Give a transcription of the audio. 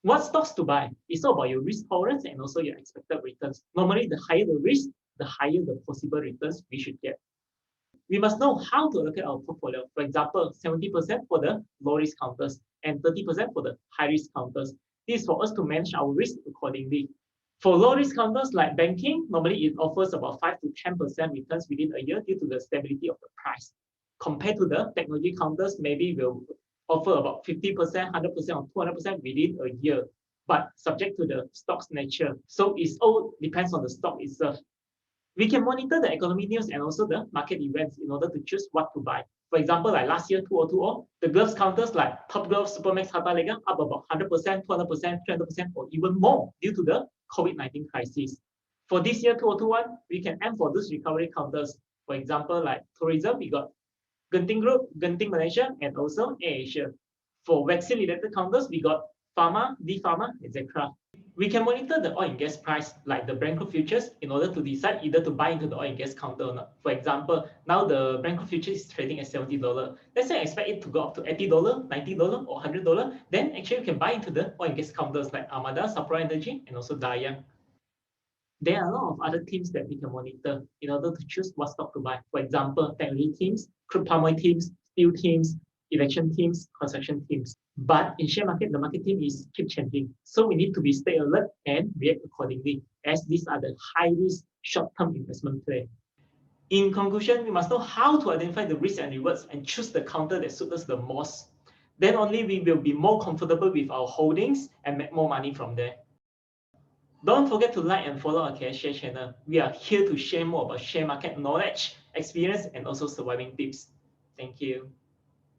What stocks to buy? It's all about your risk tolerance and also your expected returns. Normally, the higher the risk, the higher the possible returns we should get. We must know how to allocate our portfolio. For example, 70% for the low risk counters and 30% for the high risk counters. This is for us to manage our risk accordingly. For low risk counters like banking, normally it offers about 5 to 10% returns within a year due to the stability of the price. Compared to the technology counters, maybe will offer about 50%, 100%, or 200% within a year, but subject to the stock's nature. So it all depends on the stock itself. We can monitor the economic news and also the market events in order to choose what to buy. For example, like last year, 2020, the gloves counters like Topgolf, Supermax, Harta-Lega up about 100%, 200%, 300%, or even more due to the COVID-19 crisis. For this year, 2021, we can aim for those recovery counters. For example, like tourism, we got Genting Group, Genting Malaysia, and also AirAsia. For vaccine-related counters, we got Pharma, D-Pharma, etc. We can monitor the oil and gas price like the Brent crude futures in order to decide either to buy into the oil and gas counter or not. For example, now the Brent crude futures is trading at $70. Let's say I expect it to go up to $80, $90, or $100. Then actually you can buy into the oil and gas counters like Armada, Sapura Energy, and also Dayang. There are a lot of other teams that we can monitor in order to choose what stock to buy. For example, technology teams, crude palm oil teams, steel teams, election teams, construction teams. But in share market, the market team is keep changing. So we need to stay alert and react accordingly, as these are the high-risk short-term investment play. In conclusion, we must know how to identify the risks and rewards and choose the counter that suits us the most. Then only we will be more comfortable with our holdings and make more money from there. Don't forget to like and follow our KSshare channel. We are here to share more about share market knowledge, experience, and also surviving tips. Thank you.